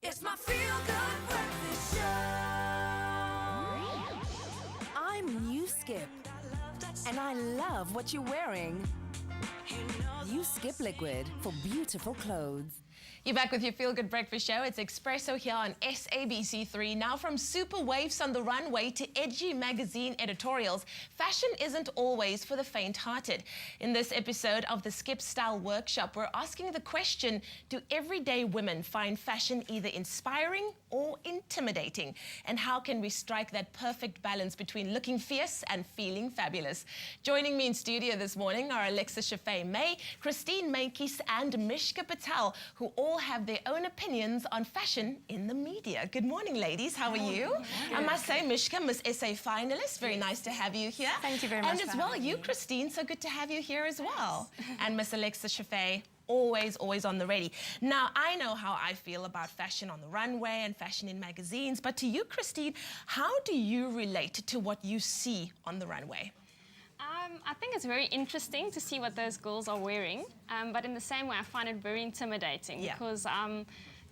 It's my feel-good breakfast show. I'm you, Skip, and I love what you're wearing. You Skip Liquid for beautiful clothes. You're back with your Feel Good Breakfast Show. It's Espresso here on SABC3. Now from super waifs on the runway to edgy magazine editorials, fashion isn't always for the faint-hearted. In this episode of the Skip Style Workshop, we're asking the question, do everyday women find fashion either inspiring or intimidating? And how can we strike that perfect balance between looking fierce and feeling fabulous? Joining me in studio this morning are Alexa May, Christine Meintjes and Mishka Patel, who all have their own opinions on fashion in the media. Good morning, ladies. How are you? I must say, Mishka, Miss SA finalist. Very nice to have you here. Thank you very much. And as well, you, Christine, so good to have you here as well. And Miss Alexa Shafay, always on the ready. Now, I know how I feel about fashion on the runway and fashion in magazines, but to you, Christine, how do you relate to what you see on the runway? I think it's very interesting to see what those girls are wearing, but in the same way I find it very intimidating because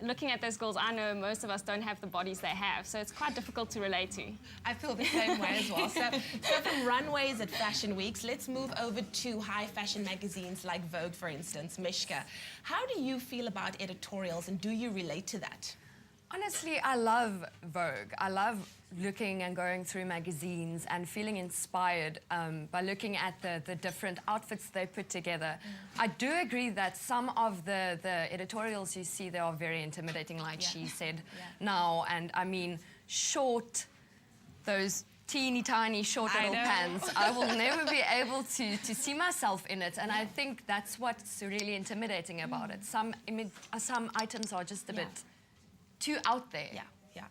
looking at those girls, I know most of us don't have the bodies they have, so it's quite difficult to relate to. I feel the same way as well. So from runways at fashion weeks, let's move over to high fashion magazines like Vogue, for instance. Mishka, how do you feel about editorials and do you relate to that? Honestly, I love Vogue. I love looking and going through magazines and feeling inspired by looking at the different outfits they put together. I do agree that some of the editorials you see, they are very intimidating, like she said now. And I mean, short, those teeny tiny short little pants. I will never be able to see myself in it, and I think that's what's really intimidating about it. Some items are just a bit too out there.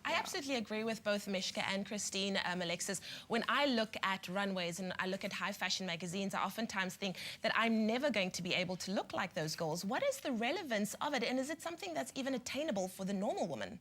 I absolutely agree with both Mishka and Christine, Alexis. When I look at runways and I look at high fashion magazines, I oftentimes think that I'm never going to be able to look like those girls. What is the relevance of it, and is it something that's even attainable for the normal woman?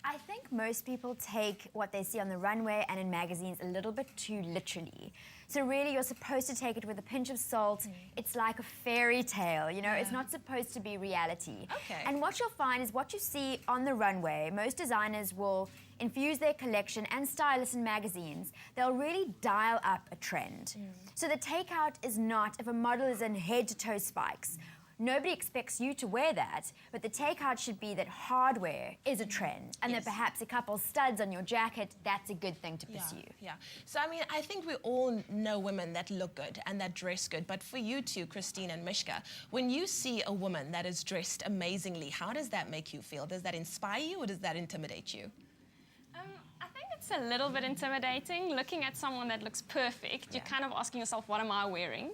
I think most people take what they see on the runway and in magazines a little bit too literally. So really, you're supposed to take it with a pinch of salt. It's like a fairy tale, you know? It's not supposed to be reality. And what you'll find is what you see on the runway, most designers will infuse their collection and stylists in magazines. They'll really dial up a trend. So the takeout is not if a model is in head-to-toe spikes. Nobody expects you to wear that, but the takeout should be that hardware is a trend, and that perhaps a couple studs on your jacket, that's a good thing to pursue. So, I mean, I think we all know women that look good and that dress good, but for you two, Christine and Mishka, when you see a woman that is dressed amazingly, how does that make you feel? Does that inspire you or does that intimidate you? I think it's a little bit intimidating. Looking at someone that looks perfect, you're kind of asking yourself, what am I wearing?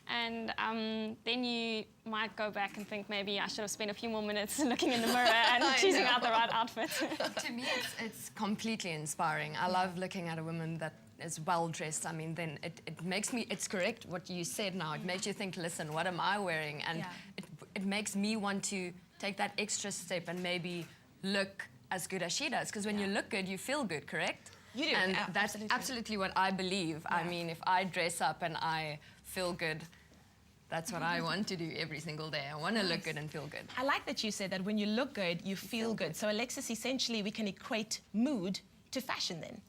And then you might go back and think maybe I should have spent a few more minutes looking in the mirror and choosing out the right outfit. To me, it's completely inspiring. I love looking at a woman that is well dressed. I mean, then it makes me, it's correct what you said now. It makes you think, listen, what am I wearing? And it makes me want to take that extra step and maybe look as good as she does. Because when you look good, you feel good, correct? You do, and that's absolutely what I believe. I mean, if I dress up and I feel good, that's what I want to do every single day. I want to look good and feel good. I like that you said that when you look good, you feel good. So, Alexis, essentially, we can equate mood to fashion then.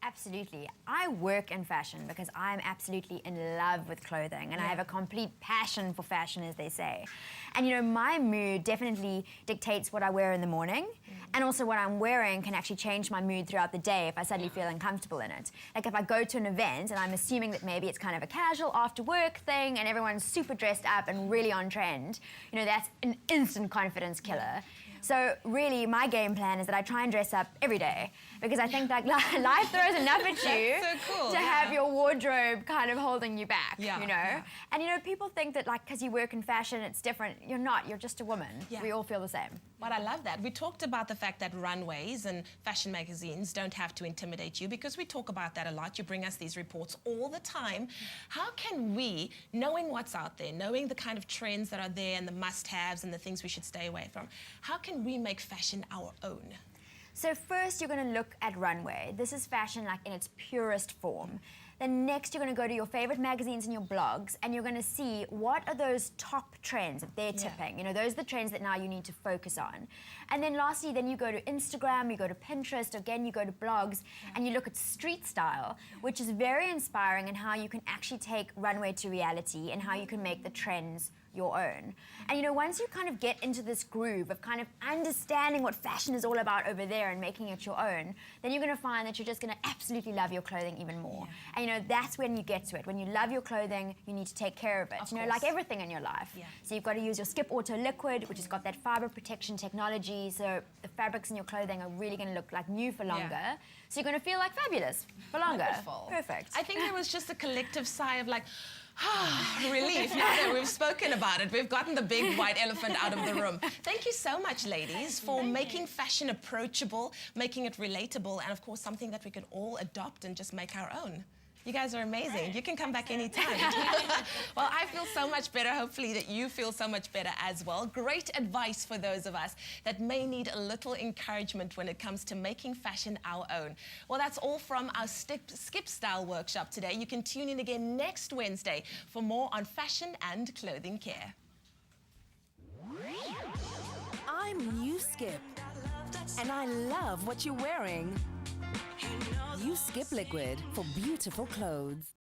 Absolutely. I work in fashion because I'm absolutely in love with clothing and I have a complete passion for fashion, as they say. And you know, my mood definitely dictates what I wear in the morning, and also what I'm wearing can actually change my mood throughout the day if I suddenly feel uncomfortable in it. Like if I go to an event and I'm assuming that maybe it's kind of a casual after work thing and everyone's super dressed up and really on trend, you know, that's an instant confidence killer. So really, my game plan is that I try and dress up every day because I think like life throws enough at you to have your wardrobe kind of holding you back, you know? And you know, people think that like because you work in fashion, it's different. You're not, you're just a woman. We all feel the same. But I love that. We talked about the fact that runways and fashion magazines don't have to intimidate you because we talk about that a lot. You bring us these reports all the time. How can we, knowing what's out there, knowing the kind of trends that are there and the must-haves and the things we should stay away from, how can we make fashion our own? So first, you're going to look at runway. This is fashion like in its purest form. then next you're going to go to your favorite magazines and your blogs, and you're going to see what are those top trends that they're tipping. You know, those are the trends that now you need to focus on. And then lastly, then you go to Instagram, you go to Pinterest, again you go to blogs, and you look at street style, which is very inspiring in how you can actually take runway to reality and how you can make the trends your own. And you know, once you kind of get into this groove of kind of understanding what fashion is all about over there and making it your own, then you're going to find that you're just going to absolutely love your clothing even more. And you know, that's when you get to it. When you love your clothing, you need to take care of it. You know, like everything in your life. So you've got to use your Skip Auto Liquid, which has got that fiber protection technology, so the fabrics in your clothing are really going to look like new for longer. So you're going to feel like fabulous for longer. Wonderful. Perfect. I think there was just a collective sigh of like, relief. Now that we've spoken about it, we've gotten the big white elephant out of the room. Thank you so much, ladies, for making fashion approachable, making it relatable, and of course something that we can all adopt and just make our own. You guys are amazing. You can come back anytime. Well, I feel so much better. Hopefully that you feel so much better as well. Great advice for those of us that may need a little encouragement when it comes to making fashion our own. Well, that's all from our Skip Style workshop today. You can tune in again next Wednesday for more on fashion and clothing care. I'm New Skip, and I love what you're wearing. Use Skip Liquid for beautiful clothes.